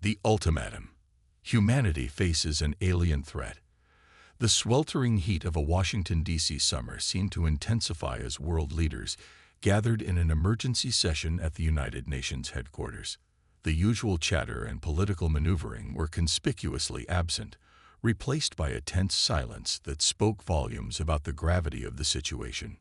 The ultimatum. Humanity faces an alien threat. The sweltering heat of a Washington, D.C. summer seemed to intensify as world leaders gathered in an emergency session at the United Nations headquarters. The usual chatter and political maneuvering were conspicuously absent, replaced by a tense silence that spoke volumes about the gravity of the situation.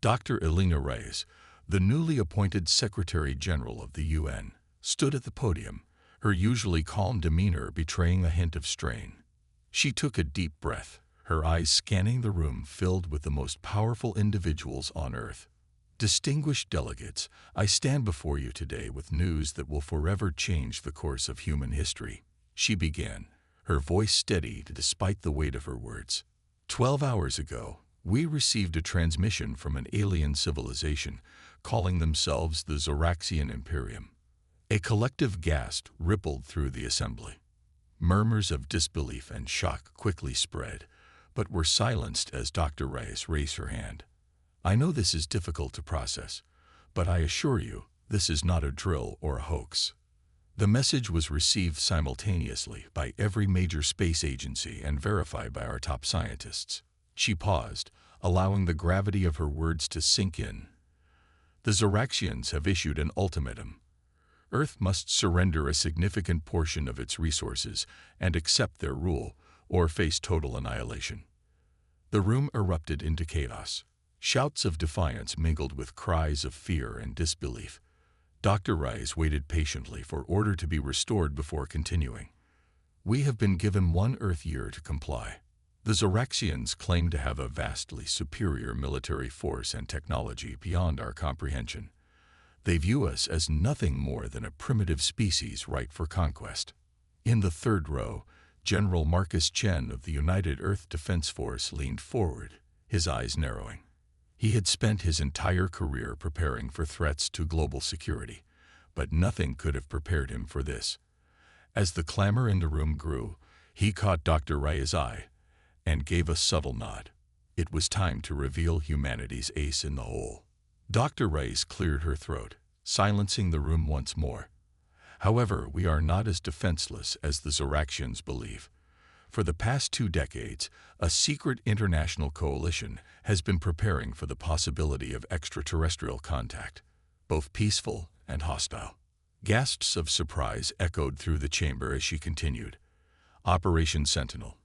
Dr. Elena Reyes, the newly appointed Secretary General of the UN, stood at the podium, her usually calm demeanor betraying a hint of strain. She took a deep breath, her eyes scanning the room filled with the most powerful individuals on Earth. Distinguished delegates, I stand before you today with news that will forever change the course of human history. She began, her voice steady despite the weight of her words. 12 hours ago, we received a transmission from an alien civilization calling themselves the Zoraxian Imperium. A collective gasp rippled through the assembly. Murmurs of disbelief and shock quickly spread, but were silenced as Dr. Reyes raised her hand. I know this is difficult to process, but I assure you, this is not a drill or a hoax. The message was received simultaneously by every major space agency and verified by our top scientists. She paused, allowing the gravity of her words to sink in. The Zoraxians have issued an ultimatum. Earth must surrender a significant portion of its resources and accept their rule, or face total annihilation. The room erupted into chaos. Shouts of defiance mingled with cries of fear and disbelief. Dr. Reyes waited patiently for order to be restored before continuing. We have been given 1 Earth year to comply. The Zoraxians claim to have a vastly superior military force and technology beyond our comprehension. They view us as nothing more than a primitive species ripe for conquest. In the third row, General Marcus Chen of the United Earth Defense Force leaned forward, his eyes narrowing. He had spent his entire career preparing for threats to global security, but nothing could have prepared him for this. As the clamor in the room grew, he caught Dr. Reyes' eye and gave a subtle nod. It was time to reveal humanity's ace in the hole. Dr. Reyes cleared her throat, silencing the room once more. However, we are not as defenseless as the Zoraxians believe. For the past 2 decades, a secret international coalition has been preparing for the possibility of extraterrestrial contact, both peaceful and hostile. Gasps of surprise echoed through the chamber as she continued. Operation Sentinel,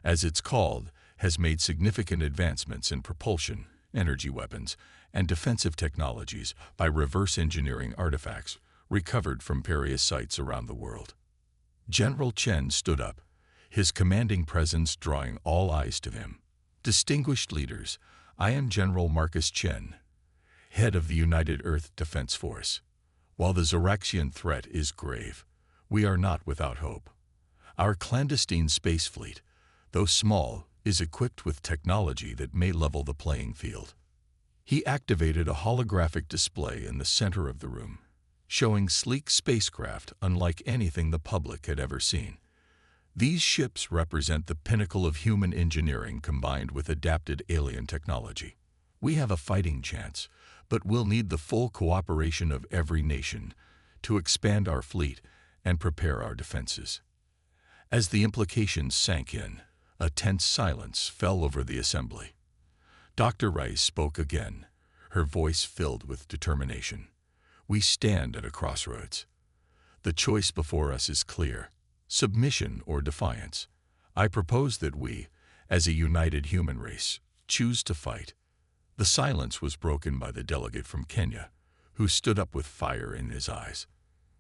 as it's called, has made significant advancements in propulsion, energy weapons, and defensive technologies by reverse engineering artifacts recovered from various sites around the world. General Chen stood up, his commanding presence drawing all eyes to him. Distinguished leaders, I am General Marcus Chen, head of the United Earth Defense Force. While the Zoraxian threat is grave, we are not without hope. Our clandestine space fleet, though small, is equipped with technology that may level the playing field. He activated a holographic display in the center of the room, showing sleek spacecraft unlike anything the public had ever seen. These ships represent the pinnacle of human engineering combined with adapted alien technology. We have a fighting chance, but we'll need the full cooperation of every nation to expand our fleet and prepare our defenses. As the implications sank in, a tense silence fell over the assembly. Dr. Reyes spoke again, her voice filled with determination. We stand at a crossroads. The choice before us is clear: submission or defiance. I propose that we, as a united human race, choose to fight. The silence was broken by the delegate from Kenya, who stood up with fire in his eyes.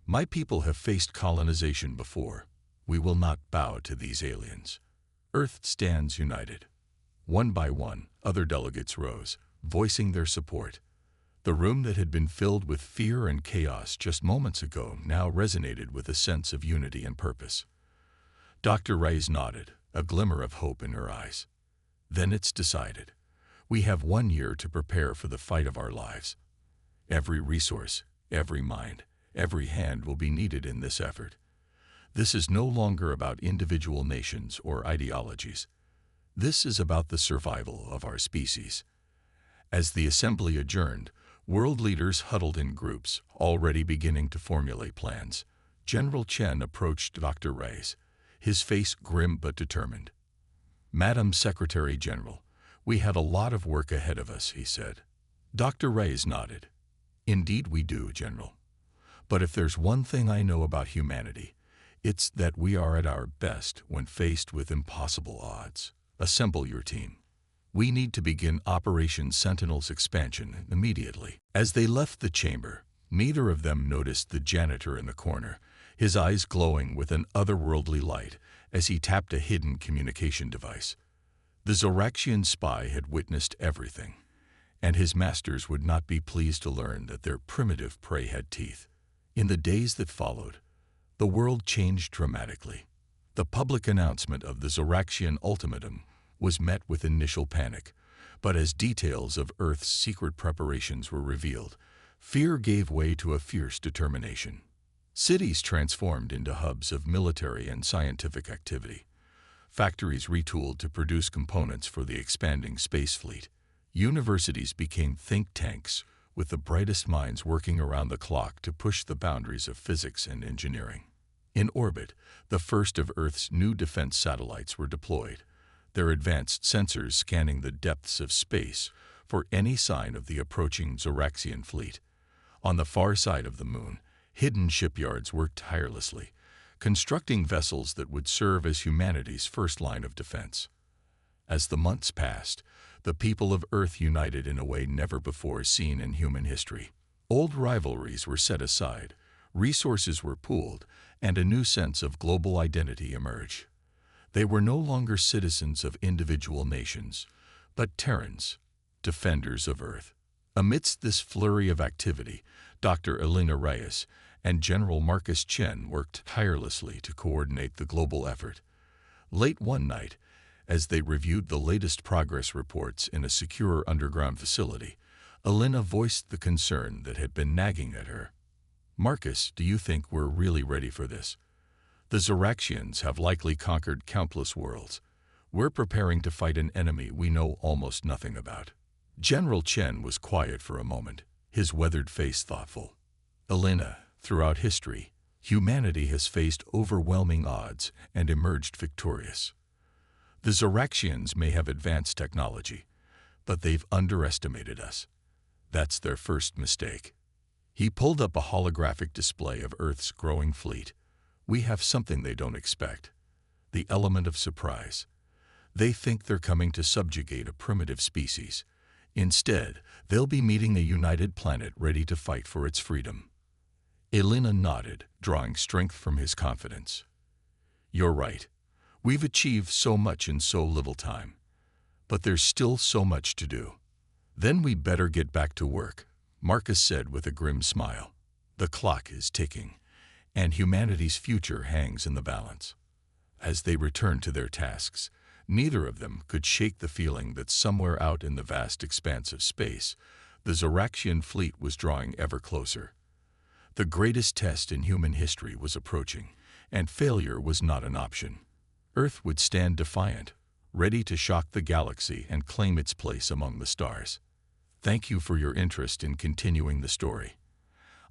My people have faced colonization before. We will not bow to these aliens. Earth stands united. One by one, other delegates rose, voicing their support. The room that had been filled with fear and chaos just moments ago now resonated with a sense of unity and purpose. Dr. Reyes nodded, a glimmer of hope in her eyes. Then it's decided. We have 1 year to prepare for the fight of our lives. Every resource, every mind, every hand will be needed in this effort. This is no longer about individual nations or ideologies. This is about the survival of our species. As the assembly adjourned, world leaders huddled in groups, already beginning to formulate plans. General Chen approached Dr. Reyes, his face grim but determined. "Madam Secretary General, we have a lot of work ahead of us," he said. Dr. Reyes nodded. "Indeed we do, General. But if there's one thing I know about humanity, it's that we are at our best when faced with impossible odds. Assemble your team. We need to begin Operation Sentinel's expansion immediately." As they left the chamber, neither of them noticed the janitor in the corner, his eyes glowing with an otherworldly light as he tapped a hidden communication device. The Zoraxian spy had witnessed everything, and his masters would not be pleased to learn that their primitive prey had teeth. In the days that followed, the world changed dramatically. The public announcement of the Zoraxian ultimatum was met with initial panic, but as details of Earth's secret preparations were revealed, fear gave way to a fierce determination. Cities transformed into hubs of military and scientific activity. Factories retooled to produce components for the expanding space fleet. Universities became think tanks, with the brightest minds working around the clock to push the boundaries of physics and engineering. In orbit, the first of Earth's new defense satellites were deployed, their advanced sensors scanning the depths of space for any sign of the approaching Zoraxian fleet. On the far side of the moon, hidden shipyards worked tirelessly, constructing vessels that would serve as humanity's first line of defense. As the months passed, the people of Earth united in a way never before seen in human history. Old rivalries were set aside, resources were pooled, and a new sense of global identity emerged. They were no longer citizens of individual nations, but Terrans, defenders of Earth. Amidst this flurry of activity, Dr. Elena Reyes and General Marcus Chen worked tirelessly to coordinate the global effort. Late one night, as they reviewed the latest progress reports in a secure underground facility, Elena voiced the concern that had been nagging at her. "Marcus, do you think we're really ready for this? The Zoraxians have likely conquered countless worlds. We're preparing to fight an enemy we know almost nothing about." General Chen was quiet for a moment, his weathered face thoughtful. "Elena, throughout history, humanity has faced overwhelming odds and emerged victorious. The Zoraxians may have advanced technology, but they've underestimated us. That's their first mistake." He pulled up a holographic display of Earth's growing fleet. "We have something they don't expect. The element of surprise. They think they're coming to subjugate a primitive species. Instead, they'll be meeting a united planet ready to fight for its freedom." Elena nodded, drawing strength from his confidence. "You're right. We've achieved so much in so little time. But there's still so much to do." "Then we better get back to work," Marcus said with a grim smile. "The clock is ticking, and humanity's future hangs in the balance." As they returned to their tasks, neither of them could shake the feeling that somewhere out in the vast expanse of space, the Zoraxian fleet was drawing ever closer. The greatest test in human history was approaching, and failure was not an option. Earth would stand defiant, ready to shock the galaxy and claim its place among the stars. Thank you for your interest in continuing the story.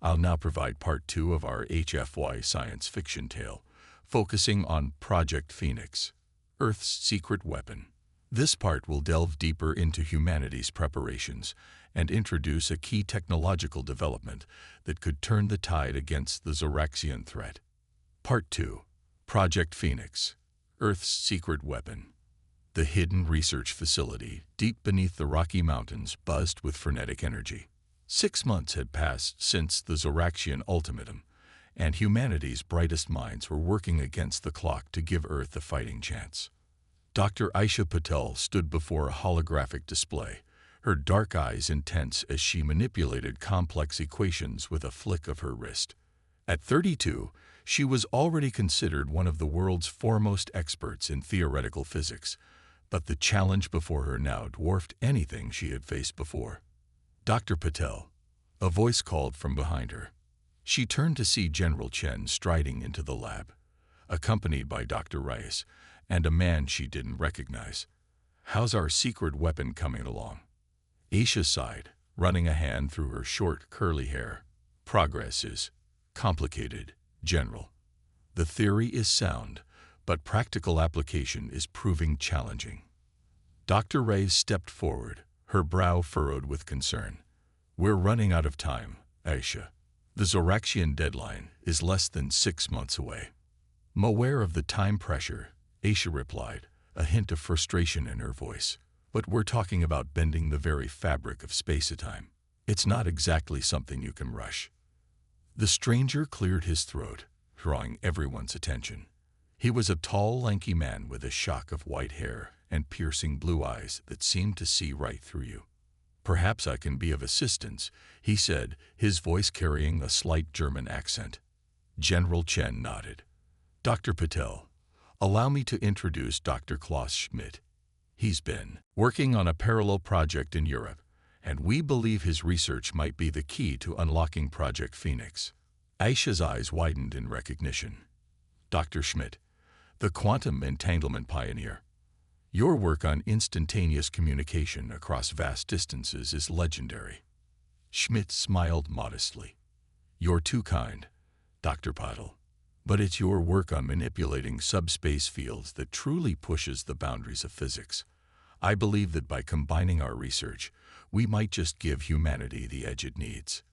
I'll now provide part 2 of our HFY science fiction tale, focusing on Project Phoenix, Earth's secret weapon. This part will delve deeper into humanity's preparations and introduce a key technological development that could turn the tide against the Zoraxian threat. Part 2. Project Phoenix, Earth's secret weapon. The hidden research facility, deep beneath the Rocky Mountains, buzzed with frenetic energy. 6 months had passed since the Zoraxian ultimatum, and humanity's brightest minds were working against the clock to give Earth a fighting chance. Dr. Aisha Patel stood before a holographic display, her dark eyes intense as she manipulated complex equations with a flick of her wrist. At 32, she was already considered one of the world's foremost experts in theoretical physics, but the challenge before her now dwarfed anything she had faced before. "Dr. Patel," a voice called from behind her. She turned to see General Chen striding into the lab, accompanied by Dr. Reyes and a man she didn't recognize. "How's our secret weapon coming along?" Aisha sighed, running a hand through her short, curly hair. "Progress is complicated, General. The theory is sound, but practical application is proving challenging. Dr. Reyes stepped forward, her brow furrowed with concern. We're running out of time, Aisha. The Zoraxian deadline is less than 6 months away. I'm aware of the time pressure, Aisha replied, a hint of frustration in her voice. But we're talking about bending the very fabric of space-time. It's not exactly something you can rush. The stranger cleared his throat, drawing everyone's attention. He was a tall, lanky man with a shock of white hair and piercing blue eyes that seemed to see right through you. Perhaps I can be of assistance, he said, his voice carrying a slight German accent. General Chen nodded. Dr. Patel, allow me to introduce Dr. Klaus Schmidt. He's been working on a parallel project in Europe, and we believe his research might be the key to unlocking Project Phoenix. Aisha's eyes widened in recognition. Dr. Schmidt, the quantum entanglement pioneer. Your work on instantaneous communication across vast distances is legendary. Schmidt smiled modestly. You're too kind, Dr. Patel. But it's your work on manipulating subspace fields that truly pushes the boundaries of physics. I believe that by combining our research, we might just give humanity the edge it needs.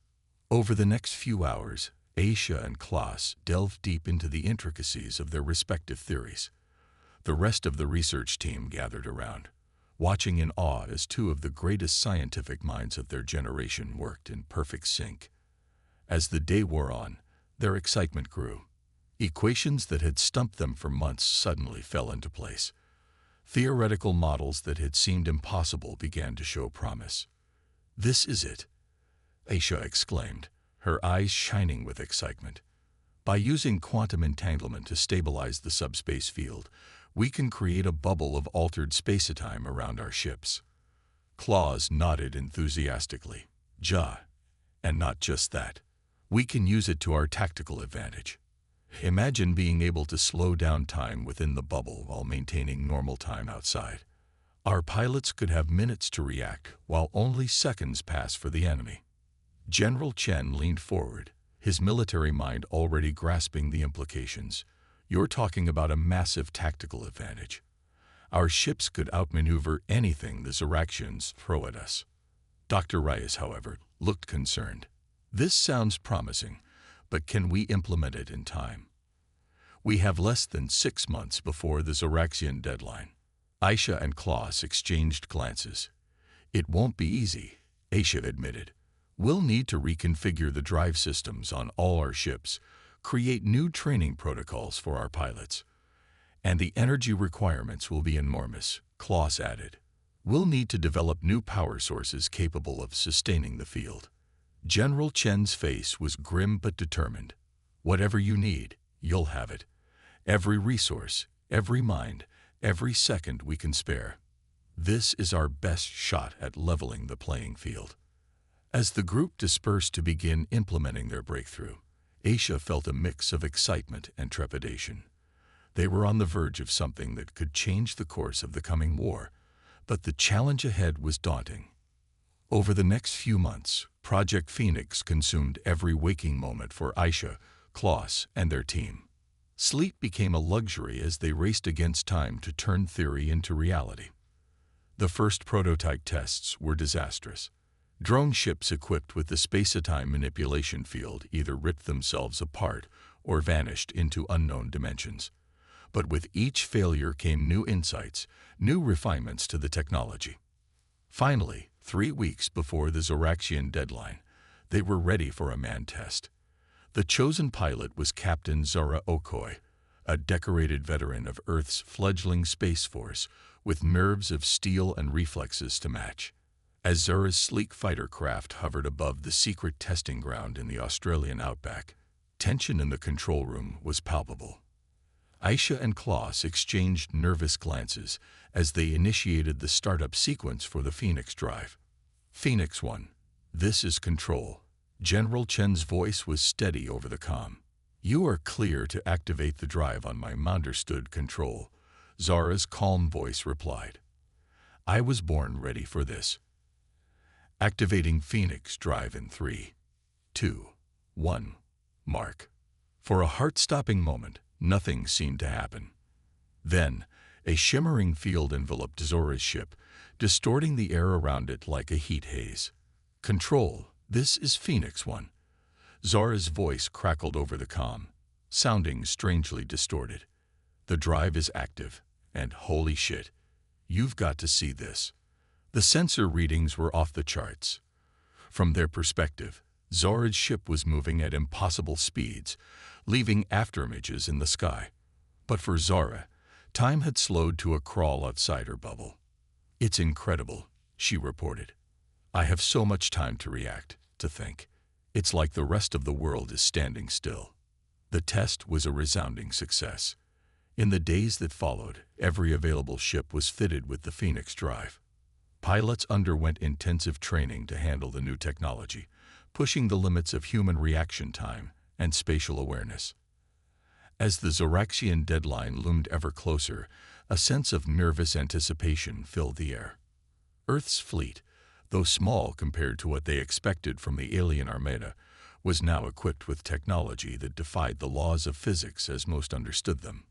Over the next few hours, Aisha and Klaus delved deep into the intricacies of their respective theories. The rest of the research team gathered around, watching in awe as two of the greatest scientific minds of their generation worked in perfect sync. As the day wore on, their excitement grew. Equations that had stumped them for months suddenly fell into place. Theoretical models that had seemed impossible began to show promise. This is it, Aisha exclaimed, her eyes shining with excitement. By using quantum entanglement to stabilize the subspace field, we can create a bubble of altered spacetime around our ships. Klaus nodded enthusiastically. And not just that. We can use it to our tactical advantage. Imagine being able to slow down time within the bubble while maintaining normal time outside. Our pilots could have minutes to react while only seconds pass for the enemy. General Chen leaned forward, his military mind already grasping the implications. You're talking about a massive tactical advantage. Our ships could outmaneuver anything the Zoraxians throw at us. Dr. Reyes, however, looked concerned. This sounds promising, but can we implement it in time? We have less than 6 months before the Zoraxian deadline. Aisha and Klaus exchanged glances. It won't be easy, Aisha admitted. We'll need to reconfigure the drive systems on all our ships, create new training protocols for our pilots. And the energy requirements will be enormous, Klaus added. We'll need to develop new power sources capable of sustaining the field. General Chen's face was grim but determined. Whatever you need, you'll have it. Every resource, every mind, every second we can spare. This is our best shot at leveling the playing field. As the group dispersed to begin implementing their breakthrough, Aisha felt a mix of excitement and trepidation. They were on the verge of something that could change the course of the coming war, but the challenge ahead was daunting. Over the next few months, Project Phoenix consumed every waking moment for Aisha, Klaus, and their team. Sleep became a luxury as they raced against time to turn theory into reality. The first prototype tests were disastrous. Drone ships equipped with the space-time manipulation field either ripped themselves apart or vanished into unknown dimensions. But with each failure came new insights, new refinements to the technology. Finally, 3 weeks before the Zoraxian deadline, they were ready for a manned test. The chosen pilot was Captain Zara Okoye, a decorated veteran of Earth's fledgling space force with nerves of steel and reflexes to match. As Zara's sleek fighter craft hovered above the secret testing ground in the Australian outback, tension in the control room was palpable. Aisha and Klaus exchanged nervous glances as they initiated the startup sequence for the Phoenix drive. Phoenix 1. This is Control. General Chen's voice was steady over the comm. You are clear to activate the drive on my understood Control, Zara's calm voice replied. I was born ready for this. Activating Phoenix drive in 3, 2, 1. Mark. For a heart-stopping moment, Nothing seemed to happen. Then, a shimmering field enveloped Zora's ship, distorting the air around it like a heat haze. "Control, this is Phoenix 1. Zora's voice crackled over the comm, sounding strangely distorted. "The drive is active, and holy shit, you've got to see this." The sensor readings were off the charts. From their perspective, Zora's ship was moving at impossible speeds, leaving afterimages in the sky. But for Zora, time had slowed to a crawl outside her bubble. "It's incredible," she reported. "I have so much time to react, to think. It's like the rest of the world is standing still." The test was a resounding success. In the days that followed, every available ship was fitted with the Phoenix drive. Pilots underwent intensive training to handle the new technology, pushing the limits of human reaction time and spatial awareness. As the Zoraxian deadline loomed ever closer, a sense of nervous anticipation filled the air. Earth's fleet, though small compared to what they expected from the alien armada, was now equipped with technology that defied the laws of physics as most understood them.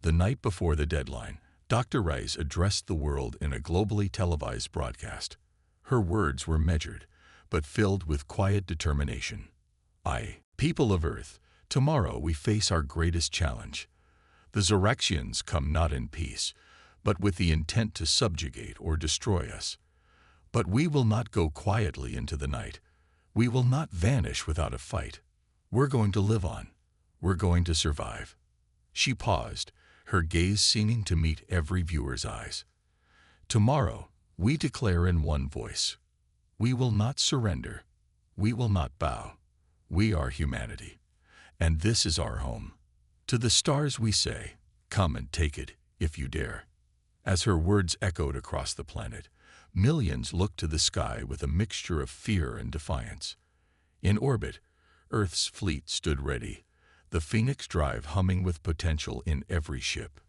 The night before the deadline, Dr. Rice addressed the world in a globally televised broadcast. Her words were measured, but filled with quiet determination. People of Earth, tomorrow we face our greatest challenge. The Zoraxians come not in peace, but with the intent to subjugate or destroy us. But we will not go quietly into the night. We will not vanish without a fight. We're going to live on. We're going to survive." She paused, her gaze seeming to meet every viewer's eyes. "Tomorrow, we declare in one voice. We will not surrender. We will not bow. We are humanity. And this is our home. To the stars we say, come and take it, if you dare." As her words echoed across the planet, millions looked to the sky with a mixture of fear and defiance. In orbit, Earth's fleet stood ready, the Phoenix drive humming with potential in every ship.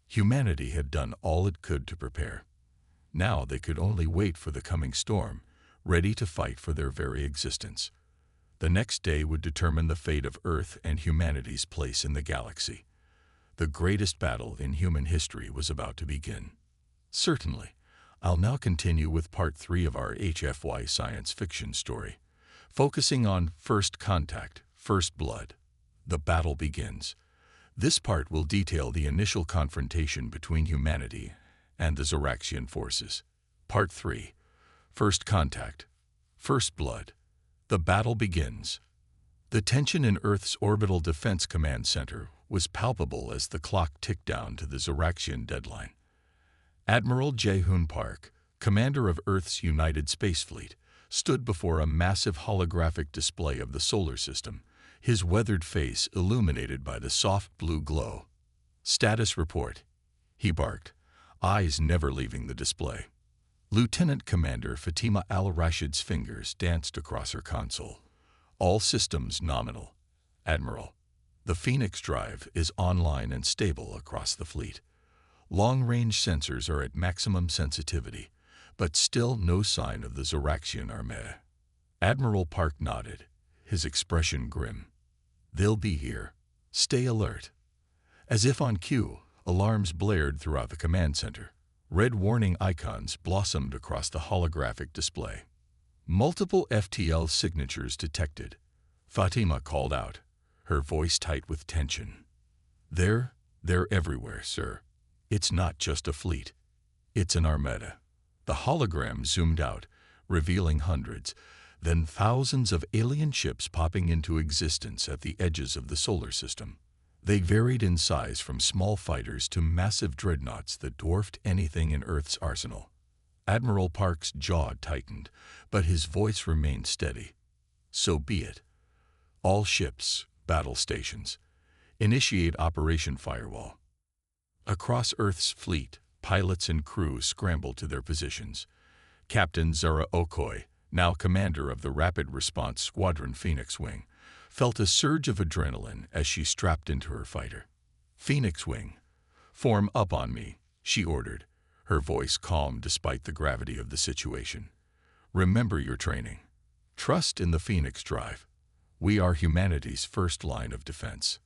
Humanity had done all it could to prepare. Now they could only wait for the coming storm, ready to fight for their very existence. The next day would determine the fate of Earth and humanity's place in the galaxy. The greatest battle in human history was about to begin. Certainly, I'll now continue with part 3 of our HFY science fiction story, focusing on First Contact, First Blood. The battle begins. This part will detail the initial confrontation between humanity and the Zoraxian forces. Part 3, First Contact, First Blood. The battle begins. The tension in Earth's Orbital Defense Command Center was palpable as the clock ticked down to the Zoraxian deadline. Admiral Jae-hoon Park, commander of Earth's United Space Fleet, stood before a massive holographic display of the solar system, his weathered face illuminated by the soft blue glow. "Status report," he barked, eyes never leaving the display. Lieutenant Commander Fatima Al-Rashid's fingers danced across her console. "All systems nominal. Admiral, the Phoenix drive is online and stable across the fleet. Long-range sensors are at maximum sensitivity, but still no sign of the Zoraxian armada." Admiral Park nodded, his expression grim. "They'll be here. Stay alert." As if on cue, alarms blared throughout the command center. Red warning icons blossomed across the holographic display. Multiple FTL signatures detected. Fatima called out, her voice tight with tension. They're everywhere, sir. It's not just a fleet. It's an armada." The hologram zoomed out, revealing hundreds, then thousands of alien ships popping into existence at the edges of the solar system. They varied in size from small fighters to massive dreadnoughts that dwarfed anything in Earth's arsenal. Admiral Park's jaw tightened, but his voice remained steady. "So be it. All ships, battle stations, initiate Operation Firewall." Across Earth's fleet, pilots and crew scrambled to their positions. Captain Zara Okoye, now commander of the Rapid Response Squadron Phoenix Wing, felt a surge of adrenaline as she strapped into her fighter. "Phoenix Wing, form up on me," she ordered, her voice calm despite the gravity of the situation. "Remember your training. Trust in the Phoenix drive. We are humanity's first line of defense."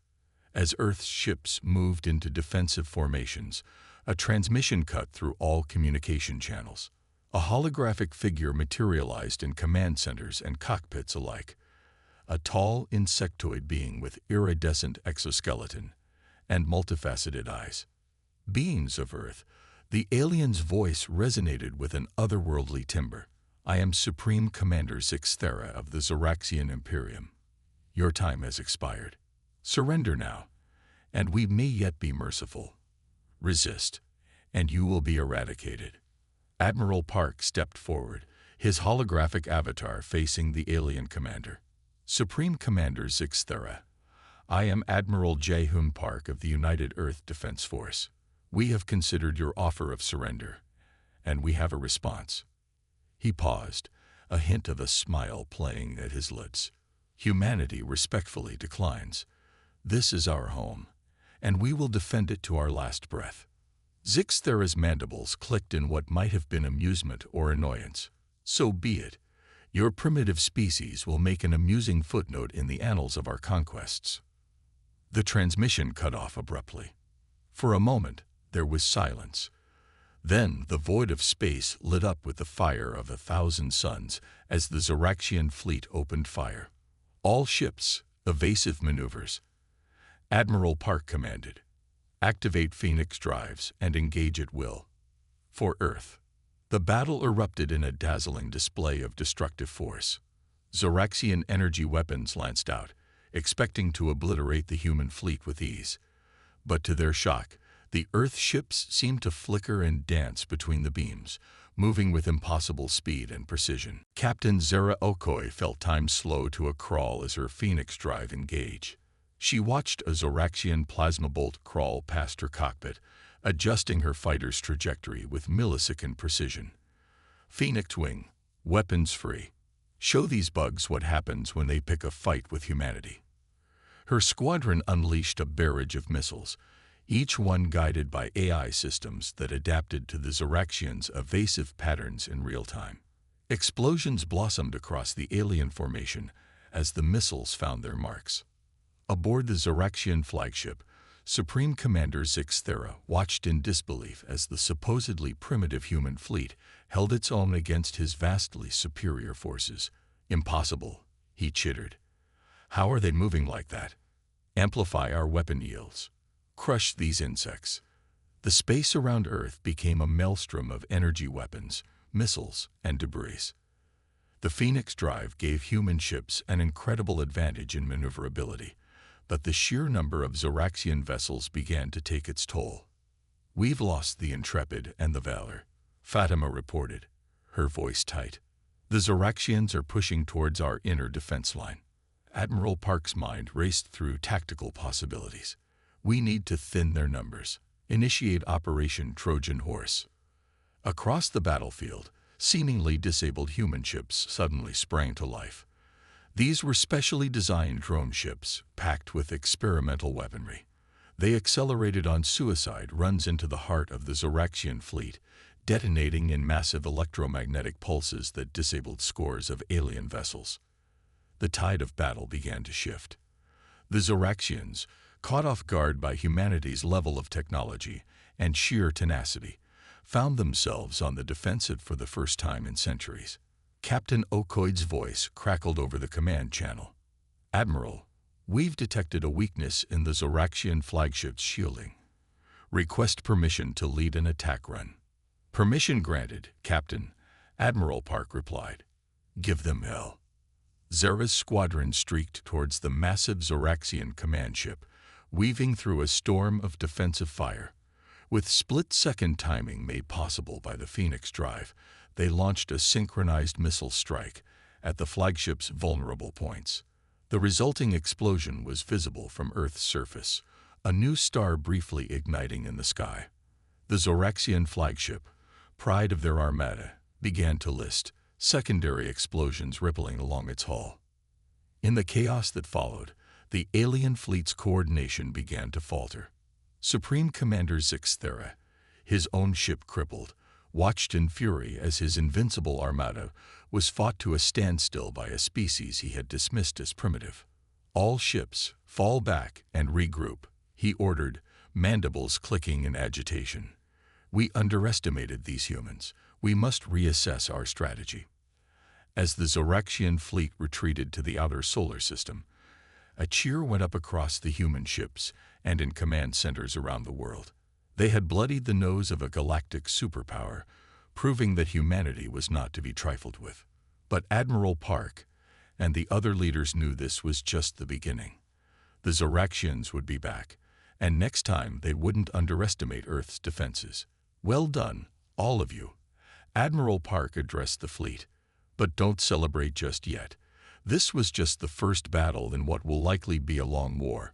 As Earth's ships moved into defensive formations, a transmission cut through all communication channels. A holographic figure materialized in command centers and cockpits alike. A tall insectoid being with iridescent exoskeleton and multifaceted eyes. Beings of Earth, the alien's voice resonated with an otherworldly timbre. I am Supreme Commander Zixthera of the Zoraxian Imperium. Your time has expired. Surrender now, and we may yet be merciful. Resist, and you will be eradicated. Admiral Park stepped forward, his holographic avatar facing the alien commander. Supreme Commander Zixthera, I am Admiral Jae-hoon Park of the United Earth Defense Force. We have considered your offer of surrender, and we have a response. He paused, a hint of a smile playing at his lips. Humanity respectfully declines. This is our home, and we will defend it to our last breath. Zixthera's mandibles clicked in what might have been amusement or annoyance. So be it. Your primitive species will make an amusing footnote in the annals of our conquests. The transmission cut off abruptly. For a moment, there was silence. Then the void of space lit up with the fire of 1,000 suns as the Zoraxian fleet opened fire. All ships, evasive maneuvers. Admiral Park commanded. Activate Phoenix drives and engage at will. For Earth. The battle erupted in a dazzling display of destructive force. Zoraxian energy weapons lanced out, expecting to obliterate the human fleet with ease. But to their shock, the Earth ships seemed to flicker and dance between the beams, moving with impossible speed and precision. Captain Zera Okoi felt time slow to a crawl as her Phoenix drive engaged. She watched a Zoraxian plasma bolt crawl past her cockpit, adjusting her fighter's trajectory with millisecond precision. Phoenix wing, weapons free. Show these bugs what happens when they pick a fight with humanity. Her squadron unleashed a barrage of missiles, each one guided by AI systems that adapted to the Zoraxians' evasive patterns in real time. Explosions blossomed across the alien formation as the missiles found their marks. Aboard the Zoraxian flagship, Supreme Commander Zixthera watched in disbelief as the supposedly primitive human fleet held its own against his vastly superior forces. Impossible, he chittered. How are they moving like that? Amplify our weapon yields. Crush these insects. The space around Earth became a maelstrom of energy weapons, missiles, and debris. The Phoenix drive gave human ships an incredible advantage in maneuverability, but the sheer number of Zoraxian vessels began to take its toll. We've lost the Intrepid and the Valor, Fatima reported, her voice tight. The Zoraxians are pushing towards our inner defense line. Admiral Park's mind raced through tactical possibilities. We need to thin their numbers. Initiate Operation Trojan Horse. Across the battlefield, seemingly disabled human ships suddenly sprang to life. These were specially designed drone ships, packed with experimental weaponry. They accelerated on suicide runs into the heart of the Zoraxian fleet, detonating in massive electromagnetic pulses that disabled scores of alien vessels. The tide of battle began to shift. The Zoraxians, caught off guard by humanity's level of technology and sheer tenacity, found themselves on the defensive for the first time in centuries. Captain Okoid's voice crackled over the command channel. Admiral, we've detected a weakness in the Zoraxian flagship's shielding. Request permission to lead an attack run. Permission granted, Captain, Admiral Park replied. Give them hell. Zera's squadron streaked towards the massive Zoraxian command ship, weaving through a storm of defensive fire. With split-second timing made possible by the Phoenix drive, they launched a synchronized missile strike at the flagship's vulnerable points. The resulting explosion was visible from Earth's surface, a new star briefly igniting in the sky. The Zoraxian flagship, pride of their armada, began to list, secondary explosions rippling along its hull. In the chaos that followed, the alien fleet's coordination began to falter. Supreme Commander Zixthera, his own ship crippled, watched in fury as his invincible armada was fought to a standstill by a species he had dismissed as primitive. All ships, Fall back and regroup, he ordered, mandibles clicking in agitation. We underestimated these humans. We must reassess our strategy. As the Zoraxian fleet retreated to the outer solar system, a cheer went up across the human ships and in command centers around the world. They had bloodied the nose of a galactic superpower, proving that humanity was not to be trifled with. But Admiral Park and the other leaders knew this was just the beginning. The Zoraxians would be back, and next time they wouldn't underestimate Earth's defenses. Well done, all of you. Admiral Park addressed the fleet. But don't celebrate just yet. This was just the first battle in what will likely be a long war.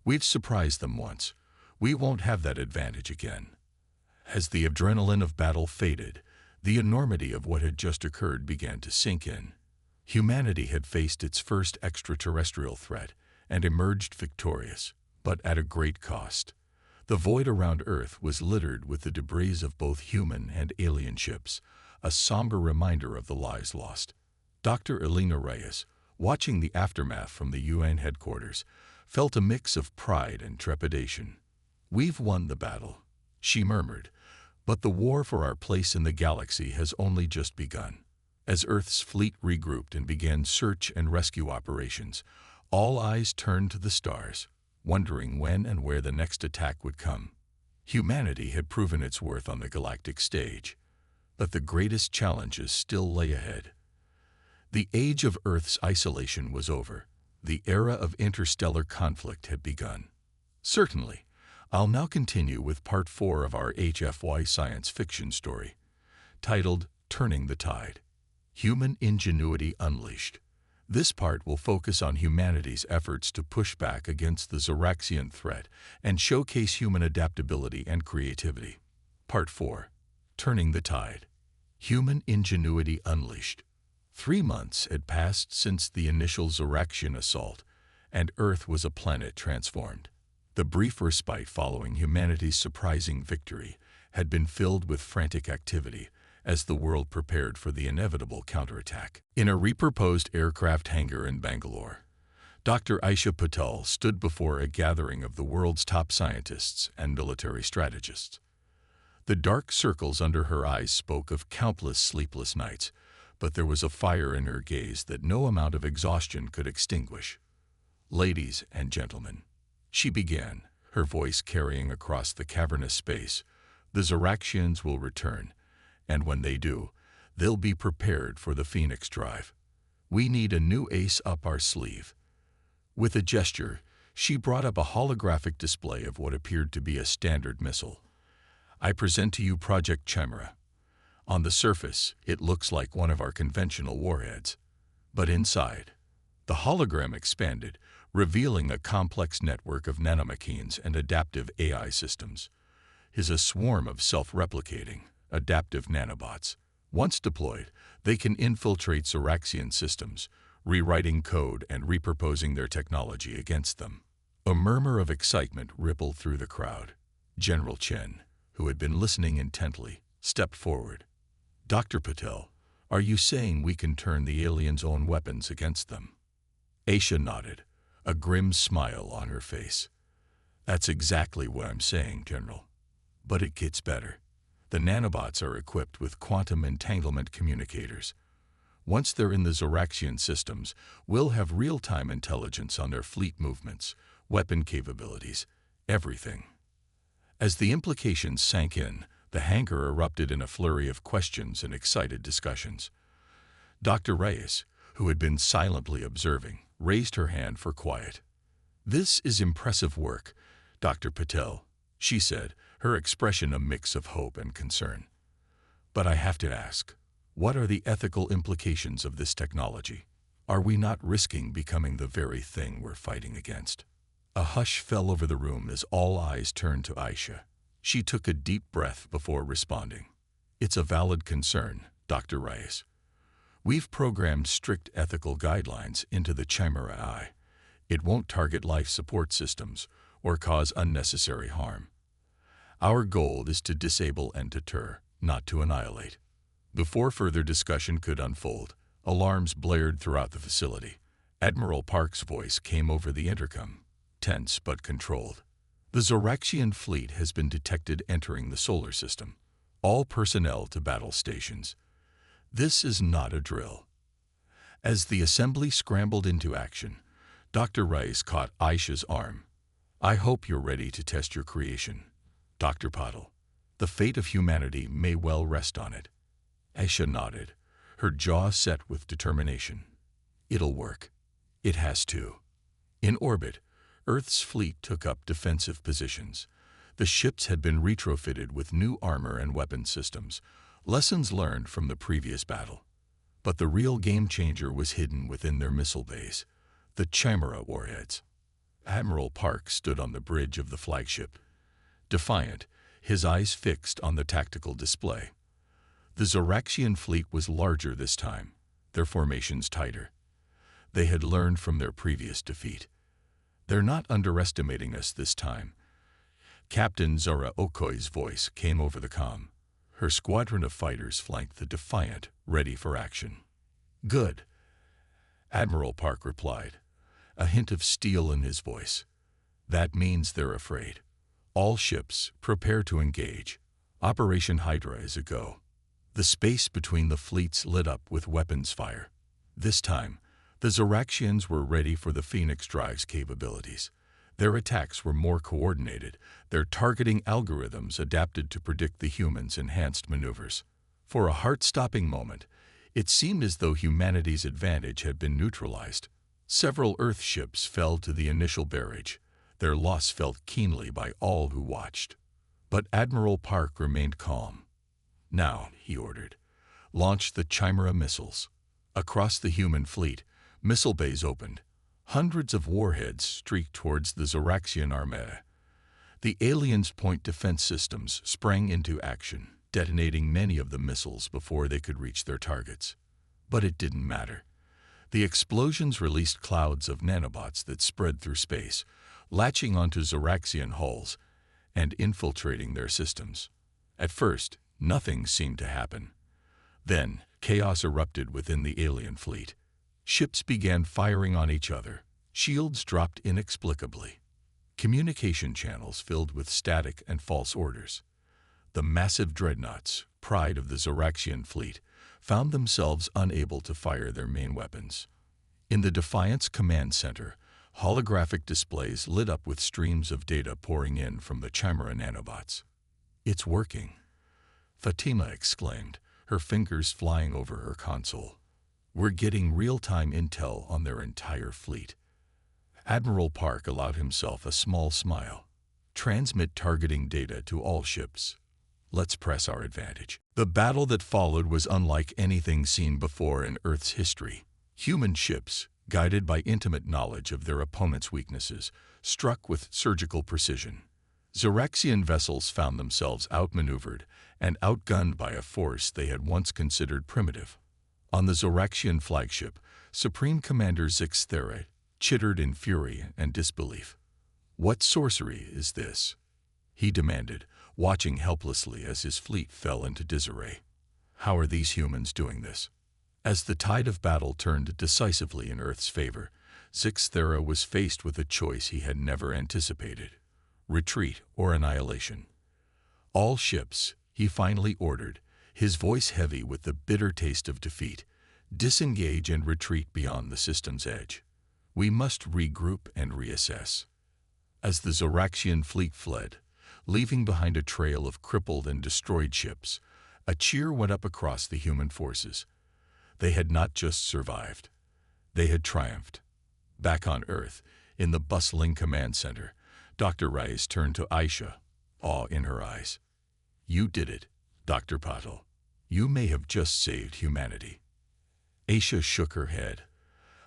We've surprised them once. We won't have that advantage again. As the adrenaline of battle faded, the enormity of what had just occurred began to sink in. Humanity had faced its first extraterrestrial threat and emerged victorious, but at a great cost. The void around Earth was littered with the debris of both human and alien ships, a somber reminder of the lives lost. Dr. Elena Reyes, watching the aftermath from the UN headquarters, felt a mix of pride and trepidation. "We've won the battle," she murmured, "but the war for our place in the galaxy has only just begun." As Earth's fleet regrouped and began search and rescue operations, all eyes turned to the stars, wondering when and where the next attack would come. Humanity had proven its worth on the galactic stage, but the greatest challenges still lay ahead. The age of Earth's isolation was over. The era of interstellar conflict had begun. Certainly, I'll now continue with Part 4 of our HFY science fiction story, titled Turning the Tide. Human Ingenuity Unleashed. This part will focus on humanity's efforts to push back against the Zoraxian threat and showcase human adaptability and creativity. Part 4. Turning the Tide. Human Ingenuity Unleashed. 3 months had passed since the initial Zoraxian assault, and Earth was a planet transformed. The brief respite following humanity's surprising victory had been filled with frantic activity as the world prepared for the inevitable counterattack. In a repurposed aircraft hangar in Bangalore, Dr. Aisha Patel stood before a gathering of the world's top scientists and military strategists. The dark circles under her eyes spoke of countless sleepless nights, but there was a fire in her gaze that no amount of exhaustion could extinguish. "Ladies and gentlemen," she began, her voice carrying across the cavernous space, "the Zoraxians will return, and when they do, they'll be prepared for the Phoenix Drive. We need a new ace up our sleeve." With a gesture, she brought up a holographic display of what appeared to be a standard missile. "I present to you Project Chimera. On the surface, it looks like one of our conventional warheads. But inside, the hologram expanded, revealing a complex network of nanomachines and adaptive AI systems. Is a swarm of self-replicating, adaptive nanobots. Once deployed, they can infiltrate Zoraxian systems, rewriting code and repurposing their technology against them." A murmur of excitement rippled through the crowd. General Chen, who had been listening intently, stepped forward. "Dr. Patel, are you saying we can turn the aliens' own weapons against them?" Aisha nodded, a grim smile on her face. "That's exactly what I'm saying, General. But it gets better. The nanobots are equipped with quantum entanglement communicators. Once they're in the Zoraxian systems, we'll have real-time intelligence on their fleet movements, weapon capabilities, everything." As the implications sank in, the hangar erupted in a flurry of questions and excited discussions. Dr. Reyes, who had been silently observing, raised her hand for quiet. "This is impressive work, Dr. Patel," she said, her expression a mix of hope and concern. "But I have to ask, what are the ethical implications of this technology? Are we not risking becoming the very thing we're fighting against?" A hush fell over the room as all eyes turned to Aisha. She took a deep breath before responding. "It's a valid concern, Dr. Reyes. We've programmed strict ethical guidelines into the Chimera Eye. It won't target life support systems or cause unnecessary harm. Our goal is to disable and deter, not to annihilate." Before further discussion could unfold, alarms blared throughout the facility. Admiral Park's voice came over the intercom. tense but controlled. The Zoraxian fleet has been detected entering the solar system. All personnel to battle stations. This is not a drill. As the assembly scrambled into action, Dr. Rice caught Aisha's arm. I hope you're ready to test your creation, Dr. Pottle. The fate of humanity may well rest on it. Aisha nodded, her jaw set with determination. It'll work. It has to. In orbit, Earth's fleet took up defensive positions. The ships had been retrofitted with new armor and weapon systems, lessons learned from the previous battle. But the real game-changer was hidden within their missile bays, the Chimera warheads. Admiral Park stood on the bridge of the flagship, defiant, his eyes fixed on the tactical display. The Zoraxian fleet was larger this time, their formations tighter. They had learned from their previous defeat. They're not underestimating us this time. Captain Zora Okoi's voice came over the comm. Her squadron of fighters flanked the Defiant, ready for action. Good, Admiral Park replied, a hint of steel in his voice. That means they're afraid. All ships, prepare to engage. Operation Hydra is a go. The space between the fleets lit up with weapons fire. This time, the Zoraxians were ready for the Phoenix Drive's capabilities. Their attacks were more coordinated, their targeting algorithms adapted to predict the humans' enhanced maneuvers. For a heart-stopping moment, it seemed as though humanity's advantage had been neutralized. Several Earth ships fell to the initial barrage, their loss felt keenly by all who watched. But Admiral Park remained calm. Now, he ordered, launch the Chimera missiles. Across the human fleet, missile bays opened. Hundreds of warheads streaked towards the Zoraxian armada. The aliens' point defense systems sprang into action, detonating many of the missiles before they could reach their targets. But it didn't matter. The explosions released clouds of nanobots that spread through space, latching onto Zoraxian hulls and infiltrating their systems. At first, nothing seemed to happen. Then, chaos erupted within the alien fleet. Ships began firing on each other. Shields dropped inexplicably. Communication channels filled with static and false orders. The massive dreadnoughts, pride of the Zoraxian fleet, found themselves unable to fire their main weapons. In the Defiant's command center, holographic displays lit up with streams of data pouring in from the Chimera nanobots. It's working, Fatima exclaimed, her fingers flying over her console. We're getting real-time intel on their entire fleet. Admiral Park allowed himself a small smile. Transmit targeting data to all ships. Let's press our advantage. The battle that followed was unlike anything seen before in Earth's history. Human ships, guided by intimate knowledge of their opponent's weaknesses, struck with surgical precision. Zoraxian vessels found themselves outmaneuvered and outgunned by a force they had once considered primitive. On the Zoraxian flagship, Supreme Commander Zix Thera chittered in fury and disbelief. What sorcery is this? He demanded, watching helplessly as his fleet fell into disarray. How are these humans doing this? As the tide of battle turned decisively in Earth's favor, Zix Thera was faced with a choice he had never anticipated: retreat or annihilation. All ships, he finally ordered, his voice heavy with the bitter taste of defeat, disengage and retreat beyond the system's edge. We must regroup and reassess. As the Zoraxian fleet fled, leaving behind a trail of crippled and destroyed ships, a cheer went up across the human forces. They had not just survived. They had triumphed. Back on Earth, in the bustling command center, Dr. Rice turned to Aisha, awe in her eyes. You did it, Dr. Pottle. You may have just saved humanity. Aisha shook her head,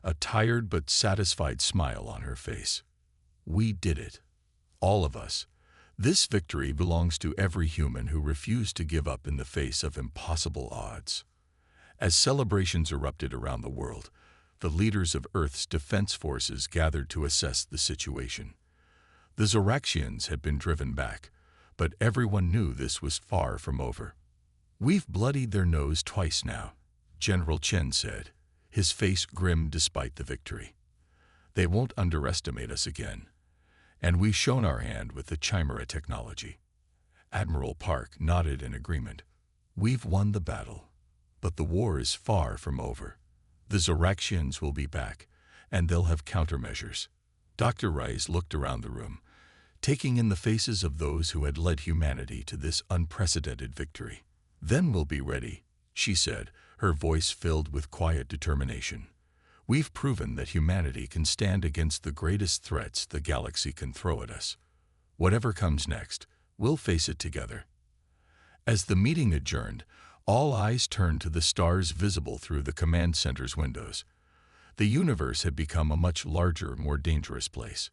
a tired but satisfied smile on her face. We did it. All of us. This victory belongs to every human who refused to give up in the face of impossible odds. As celebrations erupted around the world, the leaders of Earth's defense forces gathered to assess the situation. The Zoraxians had been driven back, but everyone knew this was far from over. We've bloodied their nose twice now, General Chen said, his face grim despite the victory. They won't underestimate us again. And we've shown our hand with the Chimera technology. Admiral Park nodded in agreement. We've won the battle, but the war is far from over. The Zoraxians will be back, and they'll have countermeasures. Dr. Rice looked around the room, taking in the faces of those who had led humanity to this unprecedented victory. Then we'll be ready, she said, her voice filled with quiet determination. We've proven that humanity can stand against the greatest threats the galaxy can throw at us. Whatever comes next, we'll face it together. As the meeting adjourned, all eyes turned to the stars visible through the command center's windows. The universe had become a much larger, more dangerous place,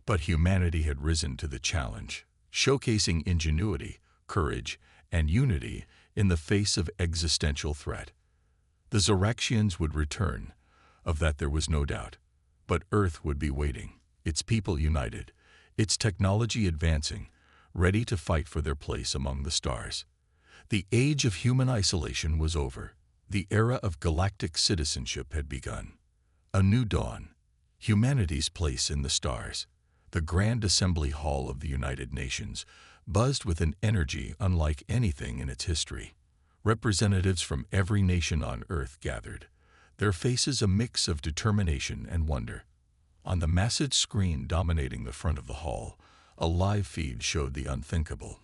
but humanity had risen to the challenge, showcasing ingenuity, courage, and unity in the face of existential threat. The Zoraxians would return, of that there was no doubt, but Earth would be waiting, its people united, its technology advancing, ready to fight for their place among the stars. The age of human isolation was over. The era of galactic citizenship had begun. A new dawn, humanity's place in the stars. The Grand Assembly Hall of the United Nations buzzed with an energy unlike anything in its history. Representatives from every nation on Earth gathered, their faces a mix of determination and wonder. On the massive screen dominating the front of the hall, a live feed showed the unthinkable.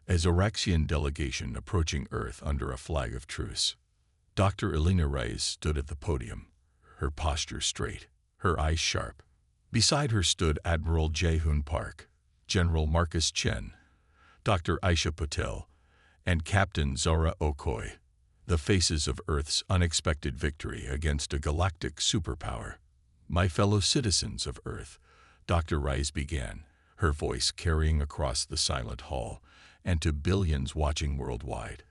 A Zoraxian delegation approaching Earth under a flag of truce. Dr. Elena Rice stood at the podium, her posture straight, her eyes sharp. Beside her stood Admiral Jae-hoon Park, General Marcus Chen, Dr. Aisha Patel, and Captain Zora Okoye, the faces of Earth's unexpected victory against a galactic superpower. My fellow citizens of Earth, Dr. Rice began, her voice carrying across the silent hall and to billions watching worldwide.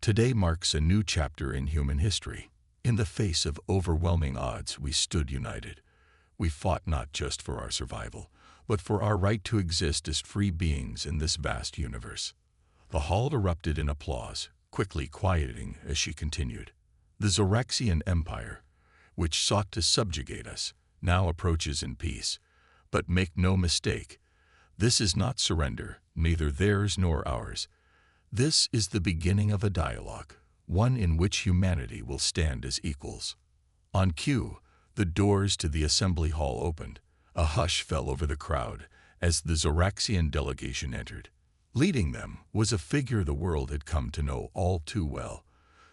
Today marks a new chapter in human history. In the face of overwhelming odds, we stood united. We fought not just for our survival, but for our right to exist as free beings in this vast universe. The hall erupted in applause, quickly quieting as she continued. The Zoraxian Empire, which sought to subjugate us, now approaches in peace. But make no mistake, this is not surrender, neither theirs nor ours. This is the beginning of a dialogue, one in which humanity will stand as equals. On cue, the doors to the assembly hall opened. A hush fell over the crowd as the Zoraxian delegation entered. Leading them was a figure the world had come to know all too well,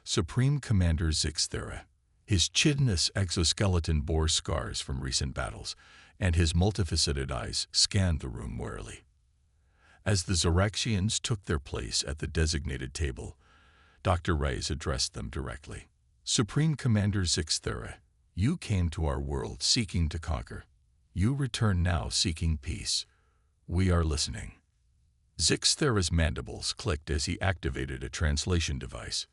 Supreme Commander Zixthera. His chitinous exoskeleton bore scars from recent battles, and his multifaceted eyes scanned the room warily. As the Zoraxians took their place at the designated table, Dr. Rice addressed them directly. Supreme Commander Zixthera, you came to our world seeking to conquer. You return now seeking peace. We are listening. Zixthera's mandibles clicked as he activated a translation device.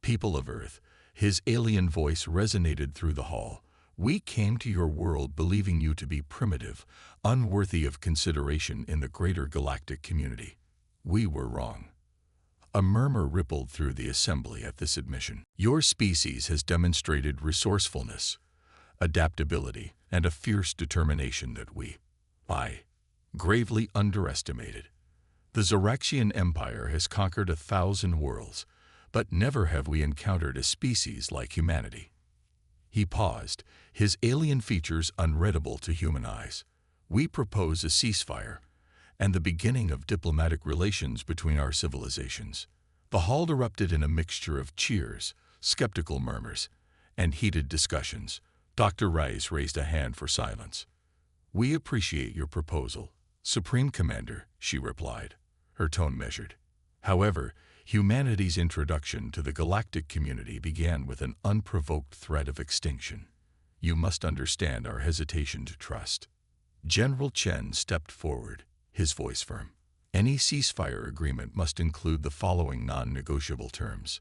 People of Earth, his alien voice resonated through the hall. We came to your world believing you to be primitive, unworthy of consideration in the greater galactic community. We were wrong. A murmur rippled through the assembly at this admission. Your species has demonstrated resourcefulness, adaptability, and a fierce determination that we, gravely underestimated. The Zoraxian Empire has conquered 1,000 worlds, but never have we encountered a species like humanity. He paused, his alien features unreadable to human eyes. We propose a ceasefire and the beginning of diplomatic relations between our civilizations. The hall erupted in a mixture of cheers, skeptical murmurs, and heated discussions. Dr. Rice raised a hand for silence. We appreciate your proposal, Supreme Commander, she replied, her tone measured. However, humanity's introduction to the galactic community began with an unprovoked threat of extinction. You must understand our hesitation to trust. General Chen stepped forward, his voice firm. Any ceasefire agreement must include the following non-negotiable terms.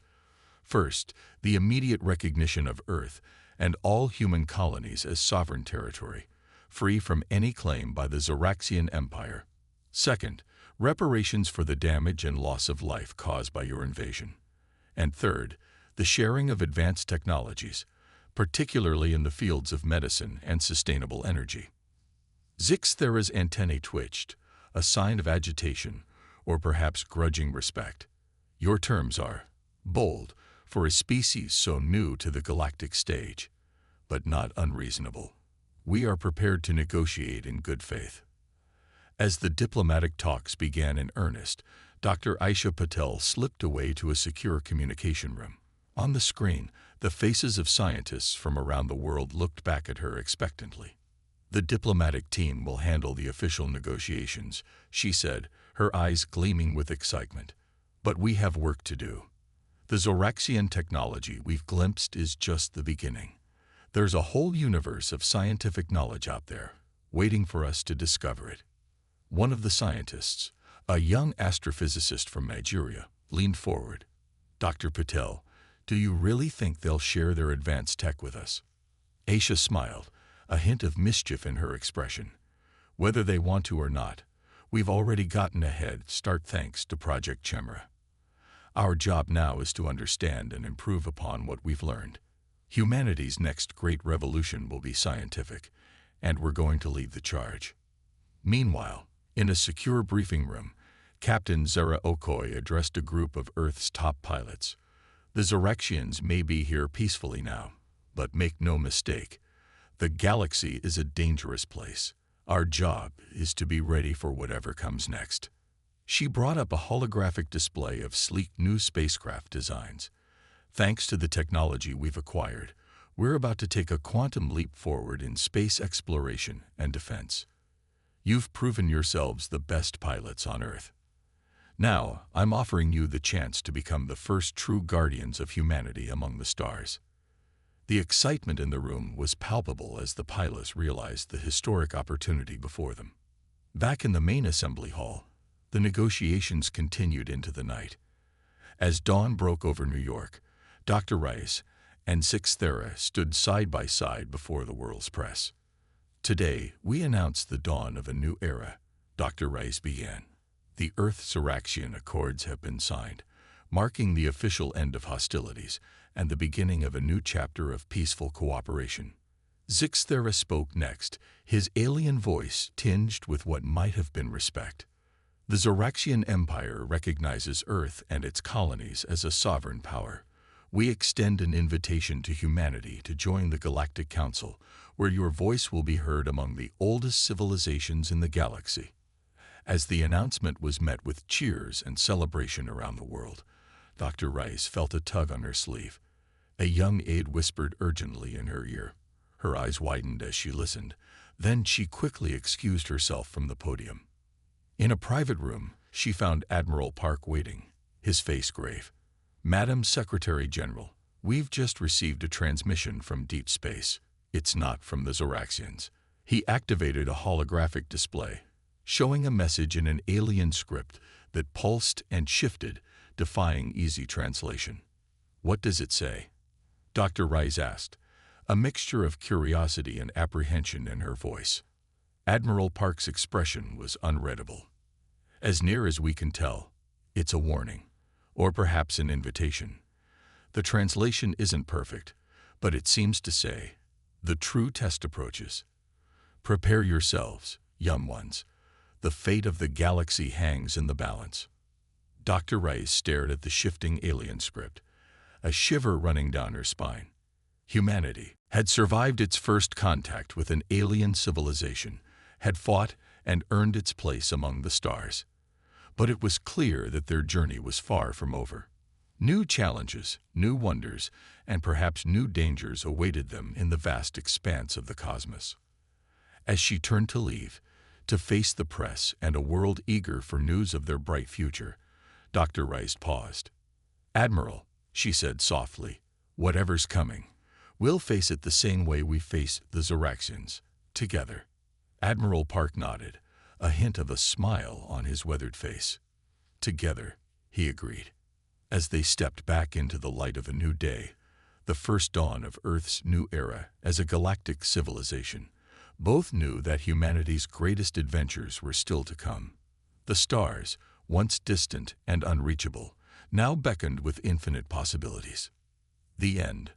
First, the immediate recognition of Earth and all human colonies as sovereign territory, free from any claim by the Zoraxian Empire. Second, reparations for the damage and loss of life caused by your invasion. And third, the sharing of advanced technologies, particularly in the fields of medicine and sustainable energy. Zixthera's antennae twitched, a sign of agitation, or perhaps grudging respect. Your terms are bold for a species so new to the galactic stage, but not unreasonable. We are prepared to negotiate in good faith. As the diplomatic talks began in earnest, Dr. Aisha Patel slipped away to a secure communication room. On the screen, the faces of scientists from around the world looked back at her expectantly. The diplomatic team will handle the official negotiations, she said, her eyes gleaming with excitement. But we have work to do. The Zoraxian technology we've glimpsed is just the beginning. There's a whole universe of scientific knowledge out there, waiting for us to discover it. One of the scientists, a young astrophysicist from Nigeria, leaned forward. Dr. Patel, do you really think they'll share their advanced tech with us? Aisha smiled, a hint of mischief in her expression. Whether they want to or not, we've already gotten a head start thanks to Project Chemra. Our job now is to understand and improve upon what we've learned. Humanity's next great revolution will be scientific, and we're going to lead the charge. Meanwhile, in a secure briefing room, Captain Zara Okoye addressed a group of Earth's top pilots. The Zoraxians may be here peacefully now, but make no mistake, the galaxy is a dangerous place. Our job is to be ready for whatever comes next. She brought up a holographic display of sleek new spacecraft designs. Thanks to the technology we've acquired, we're about to take a quantum leap forward in space exploration and defense. You've proven yourselves the best pilots on Earth. Now, I'm offering you the chance to become the first true guardians of humanity among the stars. The excitement in the room was palpable as the pilots realized the historic opportunity before them. Back in the main assembly hall, the negotiations continued into the night. As dawn broke over New York, Dr. Rice and Zixthera stood side by side before the world's press. Today, we announce the dawn of a new era, Dr. Rice began. The Earth-Zoraxian Accords have been signed, marking the official end of hostilities and the beginning of a new chapter of peaceful cooperation. Zixthera spoke next, his alien voice tinged with what might have been respect. The Zoraxian Empire recognizes Earth and its colonies as a sovereign power. We extend an invitation to humanity to join the Galactic Council, where your voice will be heard among the oldest civilizations in the galaxy. As the announcement was met with cheers and celebration around the world, Dr. Rice felt a tug on her sleeve. A young aide whispered urgently in her ear. Her eyes widened as she listened. Then she quickly excused herself from the podium. In a private room, she found Admiral Park waiting, his face grave. Madam Secretary General, we've just received a transmission from deep space. It's not from the Zoraxians. He activated a holographic display, showing a message in an alien script that pulsed and shifted, defying easy translation. What does it say? Dr. Rice asked, a mixture of curiosity and apprehension in her voice. Admiral Park's expression was unreadable. As near as we can tell, it's a warning, or perhaps an invitation. The translation isn't perfect, but it seems to say, the true test approaches. Prepare yourselves, young ones. The fate of the galaxy hangs in the balance. Dr. Rice stared at the shifting alien script, a shiver running down her spine. Humanity had survived its first contact with an alien civilization, had fought and earned its place among the stars. But it was clear that their journey was far from over. New challenges, new wonders, and perhaps new dangers awaited them in the vast expanse of the cosmos. As she turned to leave, to face the press and a world eager for news of their bright future, Dr. Rice paused. Admiral, she said softly, whatever's coming, we'll face it the same way we face the Zoraxians, together. Admiral Park nodded, a hint of a smile on his weathered face. Together, he agreed. As they stepped back into the light of a new day, the first dawn of Earth's new era as a galactic civilization, both knew that humanity's greatest adventures were still to come. The stars, once distant and unreachable, now beckoned with infinite possibilities. The end.